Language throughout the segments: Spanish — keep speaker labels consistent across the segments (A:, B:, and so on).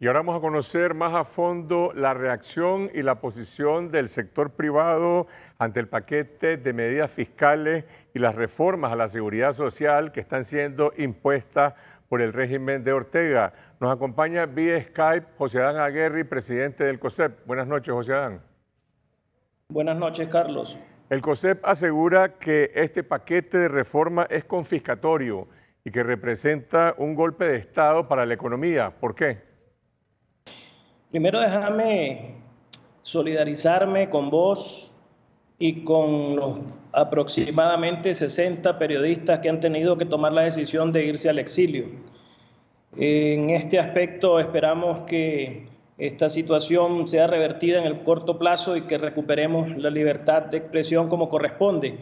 A: Y ahora vamos a conocer más a fondo la reacción y la posición del sector privado ante el paquete de medidas fiscales y las reformas a la seguridad social que están siendo impuestas por el régimen de Ortega. Nos acompaña vía Skype José Adán Aguerri, presidente del COSEP. Buenas noches, José Adán.
B: Buenas noches, Carlos.
A: El COSEP asegura que este paquete de reforma es confiscatorio y que representa un golpe de Estado para la economía. ¿Por qué?
B: Primero déjame solidarizarme con vos y con los aproximadamente 60 periodistas que han tenido que tomar la decisión de irse al exilio. En este aspecto esperamos que esta situación sea revertida en el corto plazo y que recuperemos la libertad de expresión como corresponde.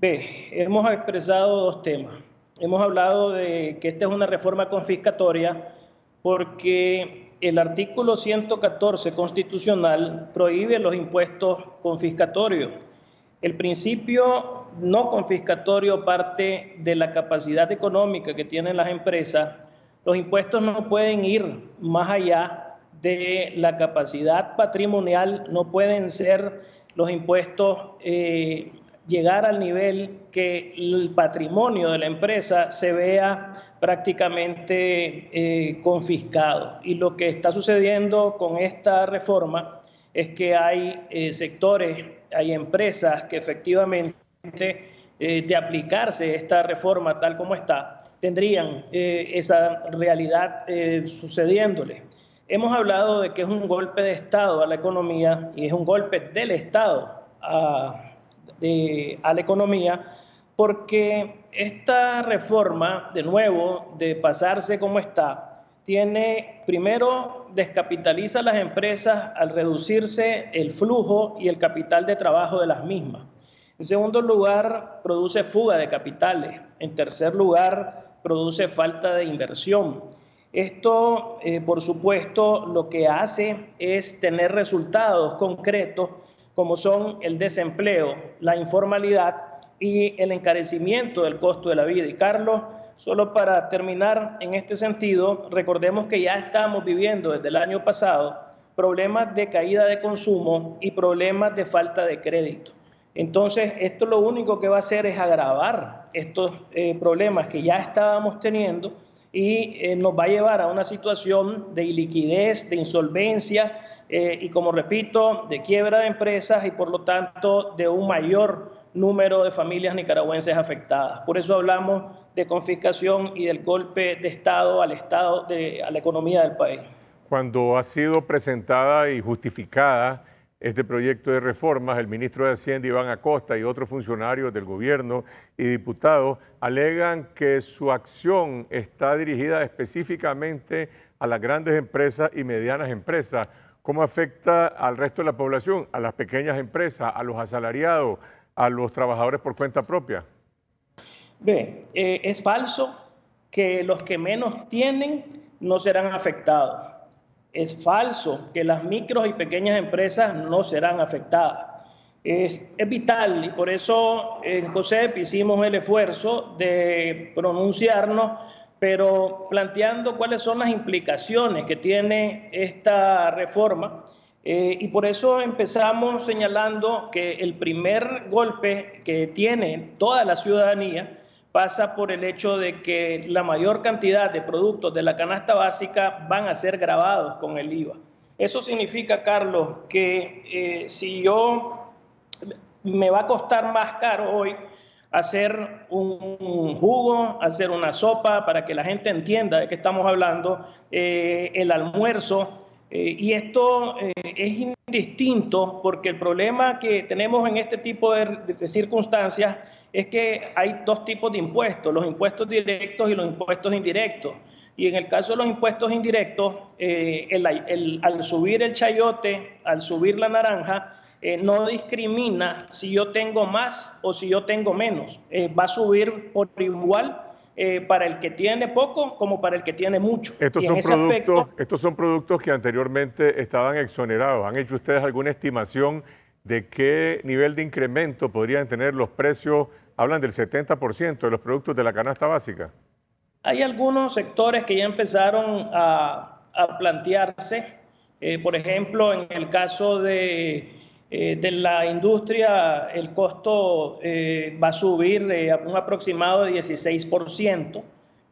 B: Hemos expresado dos temas. Hemos hablado de que esta es una reforma confiscatoria porque el artículo 114 constitucional prohíbe los impuestos confiscatorios. El principio no confiscatorio parte de la capacidad económica que tienen las empresas. Los impuestos no pueden ir más allá de la capacidad patrimonial, no pueden ser los impuestos llegar al nivel que el patrimonio de la empresa se vea prácticamente confiscado. Y lo que está sucediendo con esta reforma es que hay sectores, hay empresas que efectivamente de aplicarse esta reforma tal como está, tendrían esa realidad sucediéndole. Hemos hablado de que es un golpe de Estado a la economía y es un golpe del Estado a la economía, porque esta reforma, de nuevo, de pasarse como está, primero, descapitaliza a las empresas al reducirse el flujo y el capital de trabajo de las mismas. En segundo lugar, produce fuga de capitales. En tercer lugar, produce falta de inversión. Esto, por supuesto, lo que hace es tener resultados concretos como son el desempleo, la informalidad y el encarecimiento del costo de la vida. Y Carlos, solo para terminar en este sentido, recordemos que ya estamos viviendo desde el año pasado problemas de caída de consumo y problemas de falta de crédito. Entonces, esto lo único que va a hacer es agravar estos problemas que ya estábamos teniendo y nos va a llevar a una situación de iliquidez, de insolvencia, y como repito, de quiebra de empresas y por lo tanto de un mayor número de familias nicaragüenses afectadas. Por eso hablamos de confiscación y del golpe de Estado a la economía del país.
A: Cuando ha sido presentada y justificada este proyecto de reformas, el ministro de Hacienda, Iván Acosta, y otros funcionarios del gobierno y diputados alegan que su acción está dirigida específicamente a las grandes empresas y medianas empresas. ¿Cómo afecta al resto de la población, a las pequeñas empresas, a los asalariados, a los trabajadores por cuenta propia?
B: Es falso que los que menos tienen no serán afectados. Es falso que las micros y pequeñas empresas no serán afectadas. Es vital y por eso en COSEP hicimos el esfuerzo de pronunciarnos, pero planteando cuáles son las implicaciones que tiene esta reforma. Y por eso empezamos señalando que el primer golpe que tiene toda la ciudadanía pasa por el hecho de que la mayor cantidad de productos de la canasta básica van a ser gravados con el IVA. Eso significa, Carlos, que si me va a costar más caro hoy hacer un jugo, hacer una sopa, para que la gente entienda de qué estamos hablando, el almuerzo, y esto es indistinto porque el problema que tenemos en este tipo de circunstancias es que hay dos tipos de impuestos, los impuestos directos y los impuestos indirectos. Y en el caso de los impuestos indirectos, al subir el chayote, al subir la naranja, no discrimina si yo tengo más o si yo tengo menos. Va a subir por igual para el que tiene poco como para el que tiene mucho.
A: Estos son productos que anteriormente estaban exonerados. ¿Han hecho ustedes alguna estimación de qué nivel de incremento podrían tener los precios? Hablan del 70% de los productos de la canasta básica.
B: Hay algunos sectores que ya empezaron a a plantearse. Por ejemplo, en el caso de la industria, el costo va a subir a un aproximado de 16%.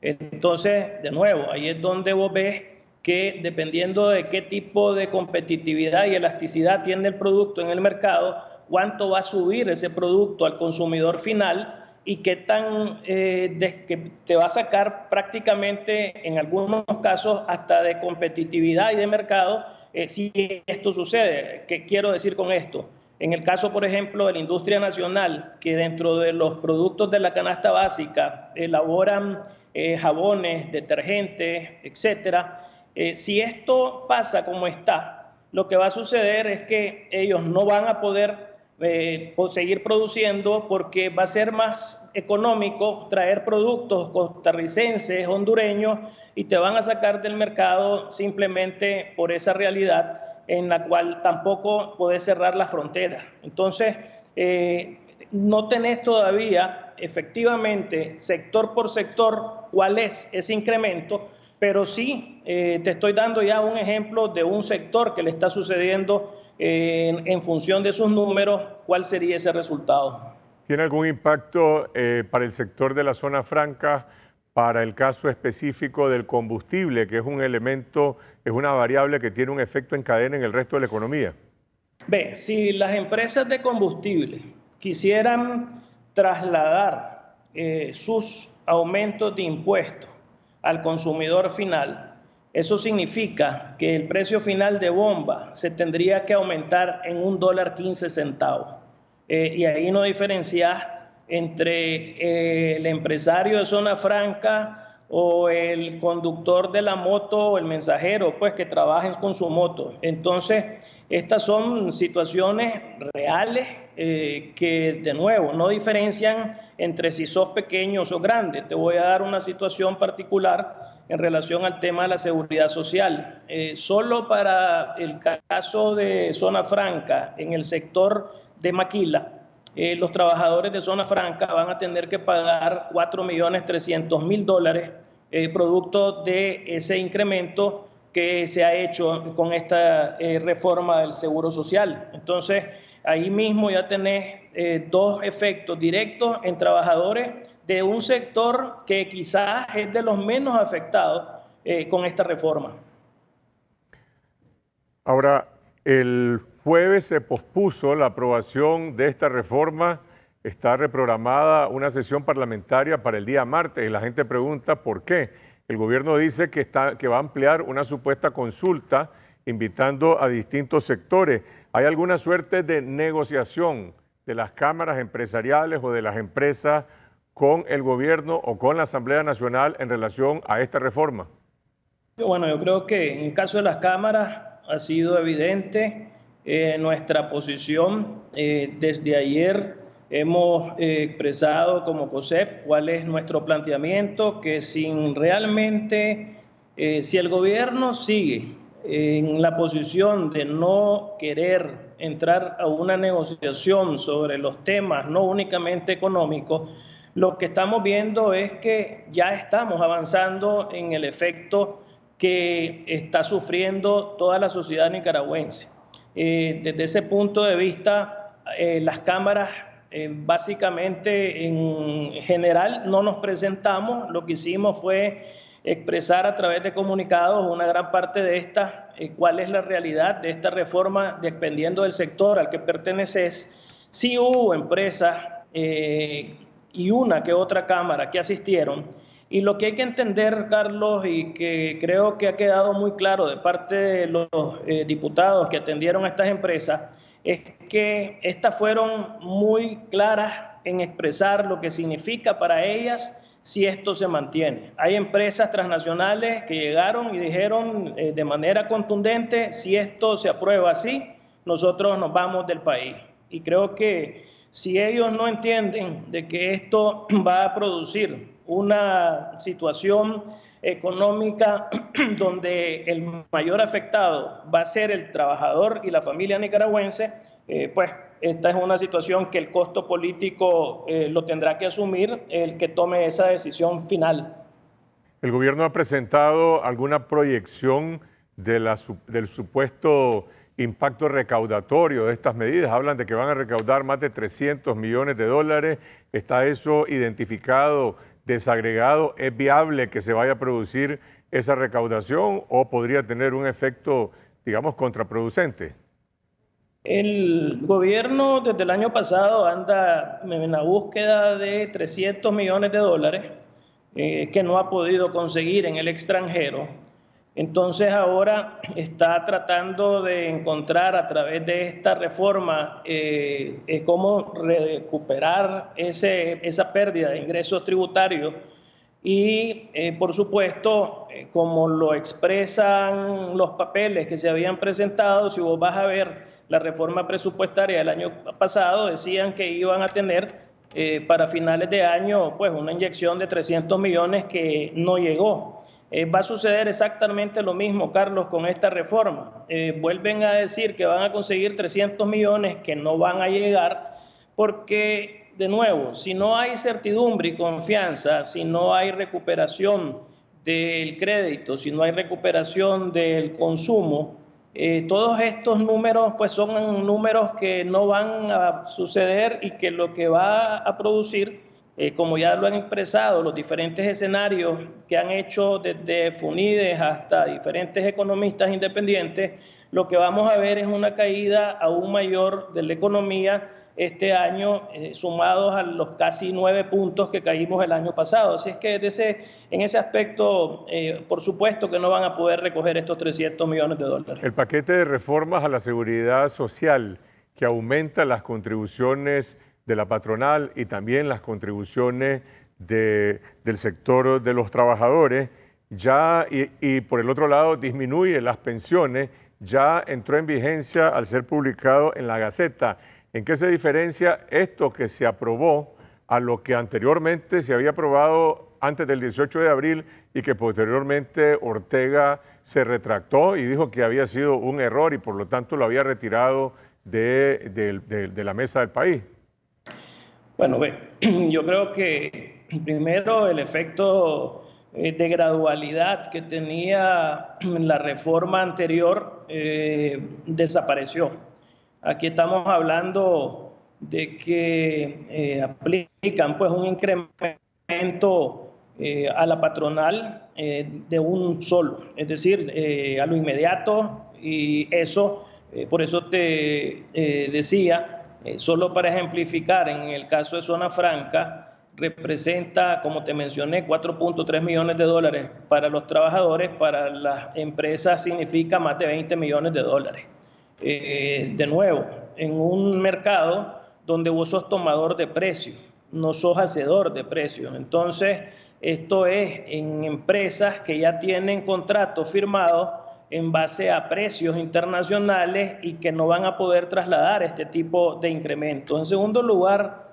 B: Entonces, de nuevo, ahí es donde vos ves que dependiendo de qué tipo de competitividad y elasticidad tiene el producto en el mercado, cuánto va a subir ese producto al consumidor final y qué tan que te va a sacar prácticamente en algunos casos hasta de competitividad y de mercado si esto sucede. ¿Qué quiero decir con esto? En el caso, por ejemplo, de la industria nacional, que dentro de los productos de la canasta básica elaboran jabones, detergentes, etcétera, si esto pasa como está, lo que va a suceder es que ellos no van a poder seguir produciendo porque va a ser más económico traer productos costarricenses, hondureños, y te van a sacar del mercado simplemente por esa realidad en la cual tampoco podés cerrar la frontera. Entonces, no tenés todavía efectivamente sector por sector cuál es ese incremento, pero sí te estoy dando ya un ejemplo de un sector que le está sucediendo en función de sus números, ¿cuál sería ese resultado?
A: ¿Tiene algún impacto para el sector de la zona franca, para el caso específico del combustible, que es un elemento, es una variable que tiene un efecto en cadena en el resto de la economía?
B: Ve, si las empresas de combustible quisieran trasladar sus aumentos de impuestos al consumidor final, eso significa que el precio final de bomba se tendría que aumentar en $1.15. Y ahí no diferencias entre el empresario de zona franca o el conductor de la moto o el mensajero, pues que trabajen con su moto. Entonces, estas son situaciones reales que, de nuevo, no diferencian entre si sos pequeño o sos grande. Te voy a dar una situación particular en relación al tema de la seguridad social. Solo para el caso de zona franca, en el sector de Maquila, los trabajadores de zona franca van a tener que pagar $4.300.000 producto de ese incremento que se ha hecho con esta reforma del Seguro Social. Entonces, ahí mismo ya tenés dos efectos directos en trabajadores de un sector que quizás es de los menos afectados con esta reforma.
A: Ahora, el jueves se pospuso la aprobación de esta reforma. Está reprogramada una sesión parlamentaria para el día martes y la gente pregunta por qué. El gobierno dice que va a ampliar una supuesta consulta invitando a distintos sectores. ¿Hay alguna suerte de negociación de las cámaras empresariales o de las empresas con el gobierno o con la Asamblea Nacional en relación a esta reforma?
B: Bueno, yo creo que en el caso de las cámaras ha sido evidente nuestra posición. Desde ayer hemos expresado como COSEP cuál es nuestro planteamiento, que sin realmente, si el gobierno sigue en la posición de no querer entrar a una negociación sobre los temas no únicamente económicos, lo que estamos viendo es que ya estamos avanzando en el efecto que está sufriendo toda la sociedad nicaragüense. Desde ese punto de vista, las cámaras básicamente en general no nos presentamos, lo que hicimos fue expresar a través de comunicados una gran parte de esta, cuál es la realidad de esta reforma, dependiendo del sector al que perteneces. Sí hubo empresas y una que otra cámara que asistieron, y lo que hay que entender, Carlos, y que creo que ha quedado muy claro de parte de los diputados que atendieron a estas empresas, es que estas fueron muy claras en expresar lo que significa para ellas si esto se mantiene. Hay empresas transnacionales que llegaron y dijeron de manera contundente, si esto se aprueba así, nosotros nos vamos del país. Y creo que si ellos no entienden de que esto va a producir una situación económica donde el mayor afectado va a ser el trabajador y la familia nicaragüense, pues esta es una situación que el costo político lo tendrá que asumir el que tome esa decisión final.
A: ¿El gobierno ha presentado alguna proyección del supuesto impacto recaudatorio de estas medidas. Hablan de que van a recaudar más de 300 millones de dólares. ¿Está eso identificado, desagregado? ¿Es viable que se vaya a producir esa recaudación o podría tener un efecto, digamos, contraproducente?
B: El gobierno desde el año pasado anda en la búsqueda de 300 millones de dólares que no ha podido conseguir en el extranjero. Entonces ahora está tratando de encontrar a través de esta reforma cómo recuperar esa pérdida de ingresos tributarios y por supuesto, como lo expresan los papeles que se habían presentado, si vos vas a ver la reforma presupuestaria del año pasado, decían que iban a tener para finales de año pues una inyección de 300 millones que no llegó. Va a suceder exactamente lo mismo, Carlos, con esta reforma. Vuelven a decir que van a conseguir 300 millones que no van a llegar porque, de nuevo, si no hay certidumbre y confianza, si no hay recuperación del crédito, si no hay recuperación del consumo, todos estos números pues son números que no van a suceder y que lo que va a producir, como ya lo han expresado los diferentes escenarios que han hecho desde FUNIDES hasta diferentes economistas independientes, lo que vamos a ver es una caída aún mayor de la economía este año, sumados a los casi 9 puntos que caímos el año pasado. Así es que en ese aspecto, por supuesto que no van a poder recoger estos 300 millones de dólares.
A: El paquete de reformas a la seguridad social que aumenta las contribuciones de la patronal y también las contribuciones del sector de los trabajadores, ya y por el otro lado disminuye las pensiones, ya entró en vigencia al ser publicado en la Gaceta. ¿En qué se diferencia esto que se aprobó a lo que anteriormente se había aprobado antes del 18 de abril y que posteriormente Ortega se retractó y dijo que había sido un error y por lo tanto lo había retirado de la mesa del país?
B: Bueno, yo creo que primero el efecto de gradualidad que tenía la reforma anterior desapareció. Aquí estamos hablando de que aplican pues un incremento a la patronal de un solo, es decir, a lo inmediato, y eso, por eso te decía, solo para ejemplificar, en el caso de Zona Franca, representa, como te mencioné, 4.3 millones de dólares para los trabajadores, para las empresas significa más de 20 millones de dólares. De nuevo, en un mercado donde vos sos tomador de precios, no sos hacedor de precios. Entonces, esto es en empresas que ya tienen contratos firmados en base a precios internacionales y que no van a poder trasladar este tipo de incrementos. En segundo lugar,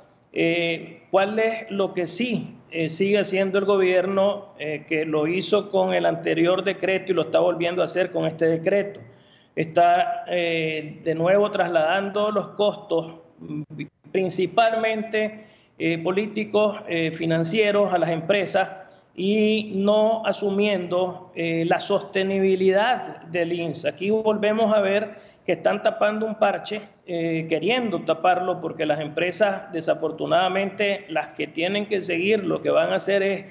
B: ¿cuál es lo que sí sigue haciendo el gobierno, que lo hizo con el anterior decreto y lo está volviendo a hacer con este decreto? Está de nuevo trasladando los costos, principalmente políticos, financieros, a las empresas y no asumiendo la sostenibilidad del INSS. Aquí volvemos a ver que están tapando un parche, queriendo taparlo, porque las empresas, desafortunadamente, las que tienen que seguir, lo que van a hacer es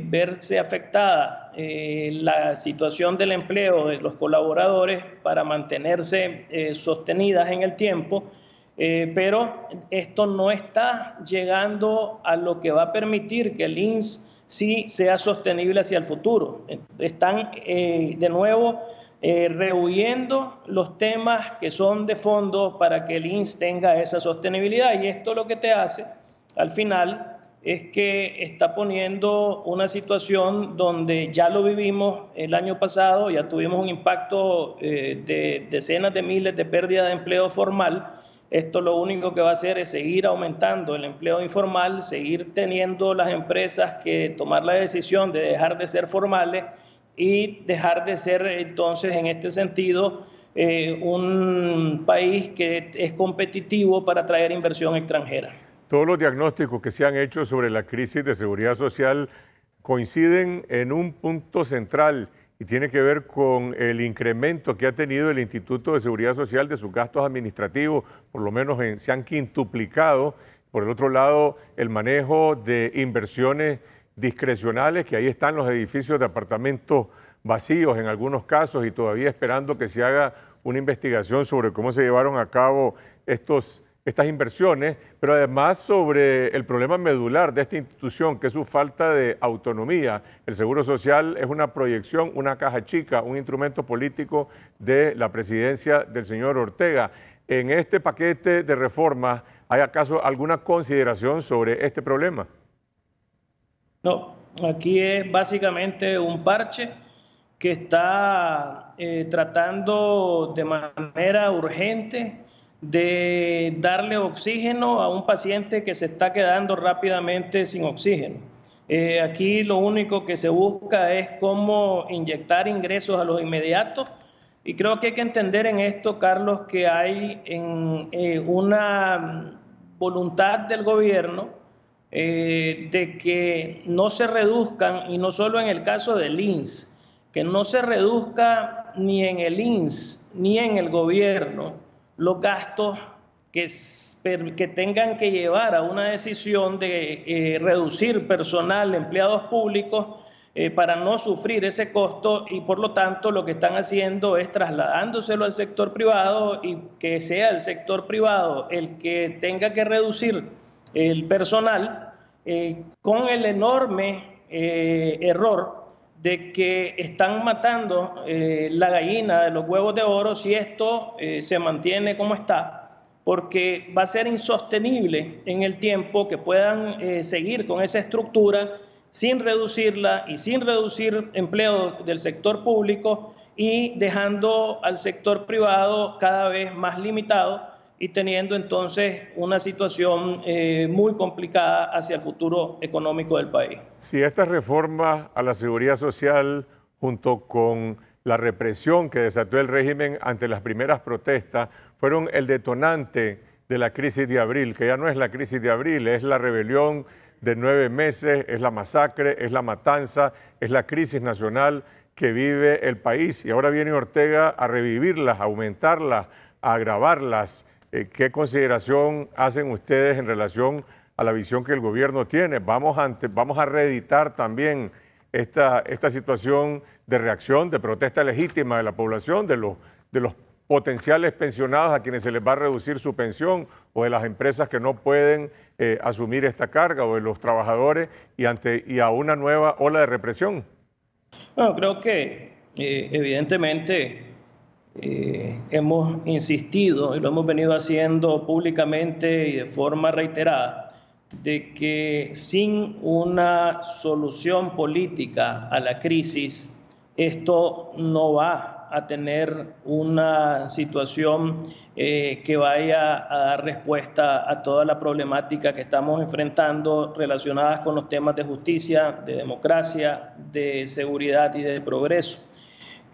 B: verse afectada la situación del empleo de los colaboradores para mantenerse sostenidas en el tiempo, pero esto no está llegando a lo que va a permitir que el INSS sí sea sostenible hacia el futuro. Están de nuevo rehuyendo los temas que son de fondo para que el INSS tenga esa sostenibilidad, y esto lo que te hace al final es que está poniendo una situación donde ya lo vivimos el año pasado, ya tuvimos un impacto de decenas de miles de pérdidas de empleo formal. Esto lo único que va a hacer es seguir aumentando el empleo informal, seguir teniendo las empresas que tomar la decisión de dejar de ser formales y dejar de ser entonces en este sentido un país que es competitivo para atraer inversión extranjera.
A: Todos los diagnósticos que se han hecho sobre la crisis de seguridad social coinciden en un punto central, y tiene que ver con el incremento que ha tenido el Instituto de Seguridad Social de sus gastos administrativos, por lo menos se han quintuplicado. Por el otro lado, el manejo de inversiones discrecionales, que ahí están los edificios de apartamentos vacíos en algunos casos y todavía esperando que se haga una investigación sobre cómo se llevaron a cabo estas inversiones, pero además sobre el problema medular de esta institución, que es su falta de autonomía. El Seguro Social es una proyección, una caja chica, un instrumento político de la presidencia del señor Ortega. En este paquete de reformas, ¿hay acaso alguna consideración sobre este problema?
B: No, aquí es básicamente un parche que está tratando de manera urgente de darle oxígeno a un paciente que se está quedando rápidamente sin oxígeno. Aquí lo único que se busca es cómo inyectar ingresos a los inmediatos, y creo que hay que entender en esto, Carlos, que hay una voluntad del gobierno de que no se reduzcan, y no solo en el caso del INSS, que no se reduzca ni en el INSS ni en el gobierno los gastos que tengan que llevar a una decisión de reducir personal, empleados públicos, para no sufrir ese costo, y por lo tanto lo que están haciendo es trasladándoselo al sector privado, y que sea el sector privado el que tenga que reducir el personal, con el enorme error de que están matando la gallina de los huevos de oro si esto se mantiene como está, porque va a ser insostenible en el tiempo que puedan seguir con esa estructura sin reducirla y sin reducir empleo del sector público, y dejando al sector privado cada vez más limitado y teniendo entonces una situación muy complicada hacia el futuro económico del país.
A: Si estas reformas a la seguridad social, junto con la represión que desató el régimen ante las primeras protestas, fueron el detonante de la crisis de abril, que ya no es la crisis de abril, es la rebelión de 9 meses, es la masacre, es la matanza, es la crisis nacional que vive el país. Y ahora viene Ortega a revivirlas, a aumentarlas, a agravarlas. ¿Qué consideración hacen ustedes en relación a la visión que el gobierno tiene? Vamos a reeditar también esta situación de reacción, de protesta legítima de la población, de los potenciales pensionados a quienes se les va a reducir su pensión, o de las empresas que no pueden asumir esta carga, o de los trabajadores, y a una nueva ola de represión.
B: Bueno, creo que evidentemente hemos insistido, y lo hemos venido haciendo públicamente y de forma reiterada, de que sin una solución política a la crisis, esto no va a tener una situación que vaya a dar respuesta a toda la problemática que estamos enfrentando relacionadas con los temas de justicia, de democracia, de seguridad y de progreso.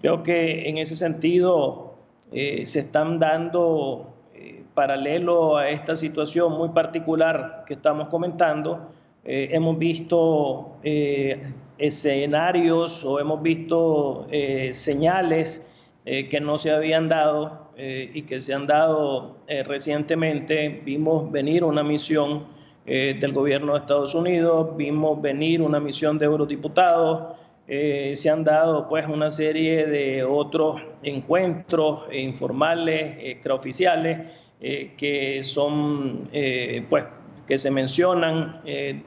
B: Creo que en ese sentido se están dando, paralelo a esta situación muy particular que estamos comentando, hemos visto escenarios, o hemos visto señales que no se habían dado y que se han dado recientemente. Vimos venir una misión del gobierno de Estados Unidos, vimos venir una misión de eurodiputados. Se han dado pues una serie de otros encuentros informales, extraoficiales, que son pues que se mencionan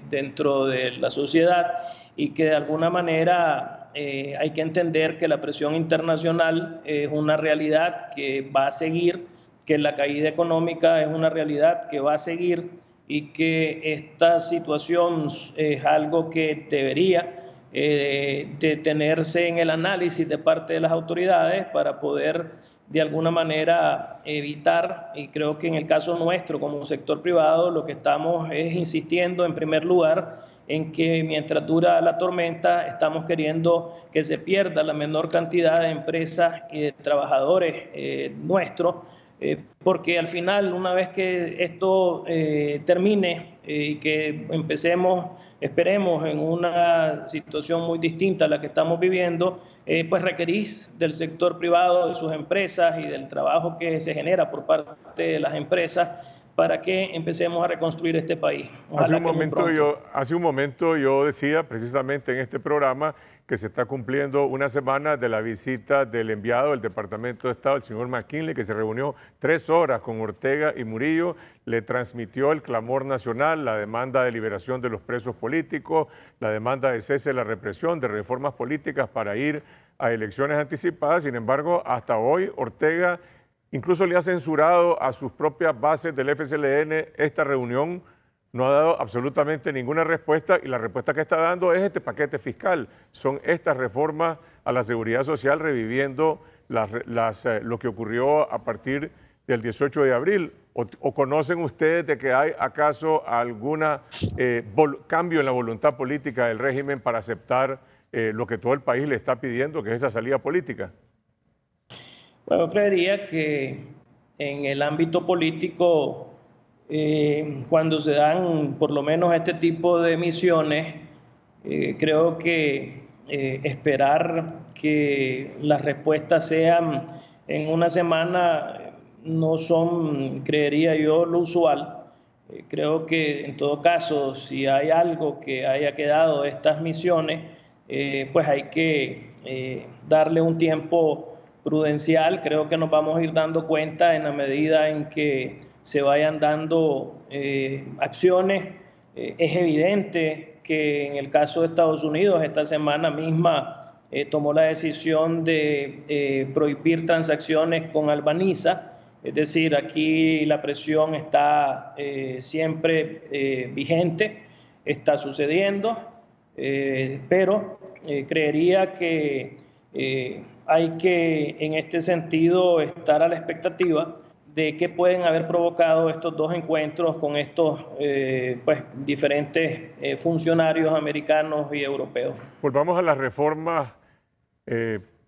B: dentro de la sociedad, y que de alguna manera hay que entender que la presión internacional es una realidad que va a seguir, que la caída económica es una realidad que va a seguir, y que esta situación es algo que debería detenerse en el análisis de parte de las autoridades para poder de alguna manera evitar, y creo que en el caso nuestro como sector privado lo que estamos es insistiendo en primer lugar en que mientras dura la tormenta estamos queriendo que se pierda la menor cantidad de empresas y de trabajadores nuestros, porque al final, una vez que esto termine, y que esperemos en una situación muy distinta a la que estamos viviendo, pues requerís del sector privado, de sus empresas y del trabajo que se genera por parte de las empresas para que empecemos a reconstruir este país. Ojalá que muy pronto.
A: Hace un momento yo decía precisamente en este programa que se está cumpliendo una semana de la visita del enviado del Departamento de Estado, el señor McKinley, que se reunió 3 horas con Ortega y Murillo, le transmitió el clamor nacional, la demanda de liberación de los presos políticos, la demanda de cese de la represión, de reformas políticas para ir a elecciones anticipadas. Sin embargo, hasta hoy Ortega incluso le ha censurado a sus propias bases del FCLN esta reunión, no ha dado absolutamente ninguna respuesta y la respuesta que está dando es este paquete fiscal. Son estas reformas a la seguridad social reviviendo lo que ocurrió a partir del 18 de abril. ¿O conocen ustedes de que hay acaso algún cambio en la voluntad política del régimen para aceptar lo que todo el país le está pidiendo, que es esa salida política?
B: Bueno, creería que en el ámbito político, cuando se dan por lo menos este tipo de misiones, creo que esperar que las respuestas sean en una semana no son, creería yo, lo usual. Creo que en todo caso, si hay algo que haya quedado de estas misiones, pues hay que darle un tiempo prudencial. Creo que nos vamos a ir dando cuenta en la medida en que se vayan dando acciones. Es evidente que en el caso de Estados Unidos, esta semana misma tomó la decisión de prohibir transacciones con Albaniza. Es decir, aquí la presión está siempre vigente, está sucediendo, pero creería que hay que, en este sentido, estar a la expectativa de qué pueden haber provocado estos dos encuentros con estos diferentes funcionarios americanos y europeos.
A: Volvamos a las reformas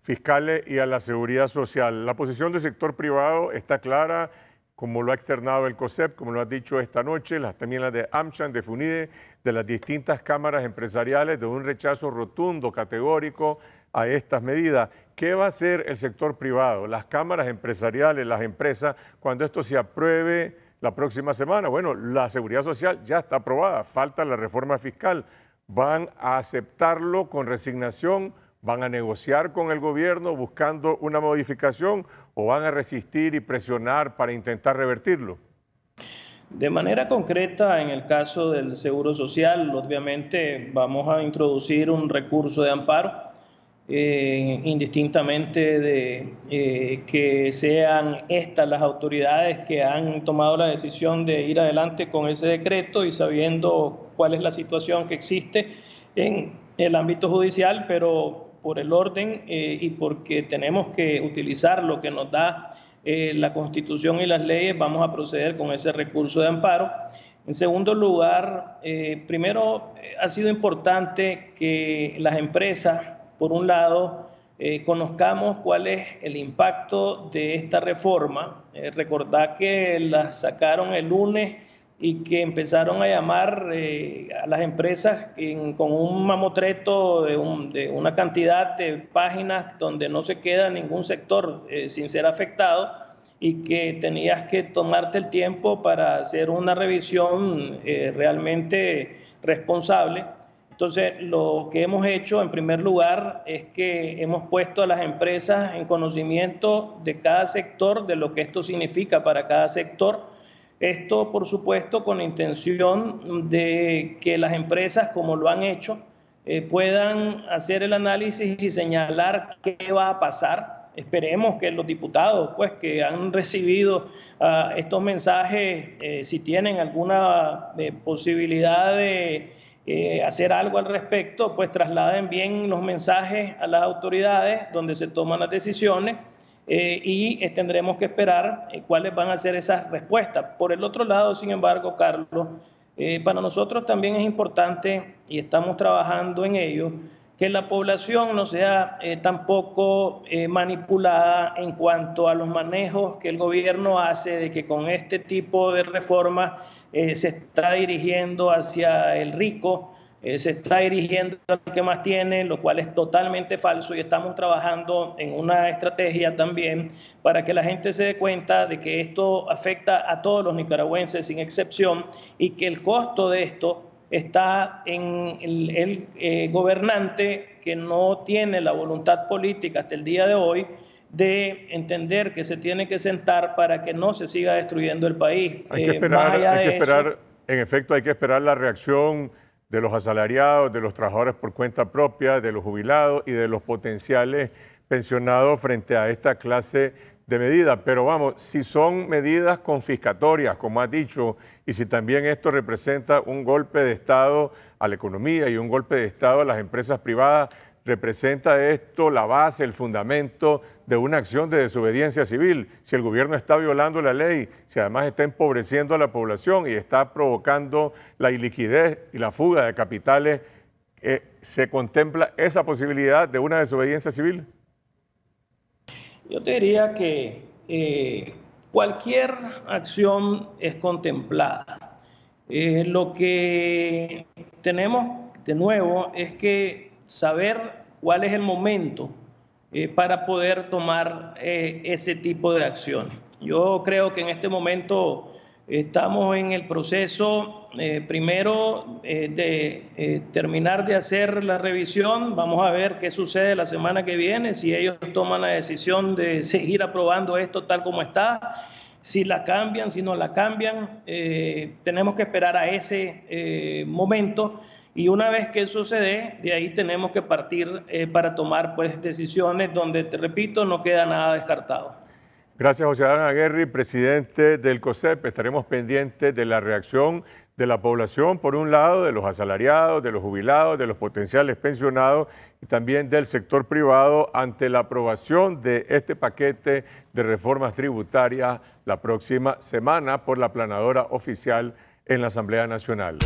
A: fiscales y a la seguridad social. La posición del sector privado está clara, como lo ha externado el COSEP, como lo ha dicho esta noche, también las de AmCham, de FUNIDE, de las distintas cámaras empresariales, de un rechazo rotundo, categórico a estas medidas. ¿Qué va a hacer el sector privado, las cámaras empresariales, las empresas, cuando esto se apruebe la próxima semana? Bueno, la seguridad social ya está aprobada, falta la reforma fiscal. ¿Van a aceptarlo con resignación? ¿Van a negociar con el gobierno buscando una modificación o van a resistir y presionar para intentar revertirlo?
B: De manera concreta, en el caso del Seguro Social, obviamente vamos a introducir un recurso de amparo, indistintamente de que sean estas las autoridades que han tomado la decisión de ir adelante con ese decreto y sabiendo cuál es la situación que existe en el ámbito judicial, pero por el orden y porque tenemos que utilizar lo que nos da la Constitución y las leyes, vamos a proceder con ese recurso de amparo. En segundo lugar, primero ha sido importante que las empresas, por un lado, conozcamos cuál es el impacto de esta reforma. Recordad que la sacaron el lunes y que empezaron a llamar a las empresas con un mamotreto de una cantidad de páginas donde no se queda ningún sector sin ser afectado y que tenías que tomarte el tiempo para hacer una revisión realmente responsable. Entonces, lo que hemos hecho en primer lugar es que hemos puesto a las empresas en conocimiento de cada sector, de lo que esto significa para cada sector. Esto, por supuesto, con la intención de que las empresas, como lo han hecho, puedan hacer el análisis y señalar qué va a pasar. Esperemos que los diputados, pues, que han recibido estos mensajes, si tienen alguna posibilidad de hacer algo al respecto, pues trasladen bien los mensajes a las autoridades donde se toman las decisiones. Y tendremos que esperar cuáles van a ser esas respuestas. Por el otro lado, sin embargo, Carlos, para nosotros también es importante, y estamos trabajando en ello, que la población no sea tampoco manipulada en cuanto a los manejos que el gobierno hace de que con este tipo de reformas se está dirigiendo hacia el rico, se está dirigiendo al que más tiene, lo cual es totalmente falso, y estamos trabajando en una estrategia también para que la gente se dé cuenta de que esto afecta a todos los nicaragüenses sin excepción y que el costo de esto está en el gobernante que no tiene la voluntad política hasta el día de hoy de entender que se tiene que sentar para que no se siga destruyendo el país.
A: Hay que esperar, en efecto, hay que esperar la reacción de los asalariados, de los trabajadores por cuenta propia, de los jubilados y de los potenciales pensionados frente a esta clase de medidas. Pero vamos, si son medidas confiscatorias, como has dicho, y si también esto representa un golpe de Estado a la economía y un golpe de Estado a las empresas privadas, ¿representa esto la base, el fundamento de una acción de desobediencia civil? Si el gobierno está violando la ley, si además está empobreciendo a la población y está provocando la iliquidez y la fuga de capitales, ¿se contempla esa posibilidad de una desobediencia civil?
B: Yo te diría que cualquier acción es contemplada. Lo que tenemos de nuevo es que saber cuál es el momento para poder tomar ese tipo de acciones. Yo creo que en este momento estamos en el proceso primero de terminar de hacer la revisión. Vamos a ver qué sucede la semana que viene, si ellos toman la decisión de seguir aprobando esto tal como está, si la cambian, si no la cambian. Tenemos que esperar a ese momento. Y una vez que eso se dé, de ahí tenemos que partir para tomar pues, decisiones donde, te repito, no queda nada descartado.
A: Gracias, José Adán Aguerri, presidente del COSEP. Estaremos pendientes de la reacción de la población, por un lado, de los asalariados, de los jubilados, de los potenciales pensionados y también del sector privado ante la aprobación de este paquete de reformas tributarias la próxima semana por la planadora oficial en la Asamblea Nacional.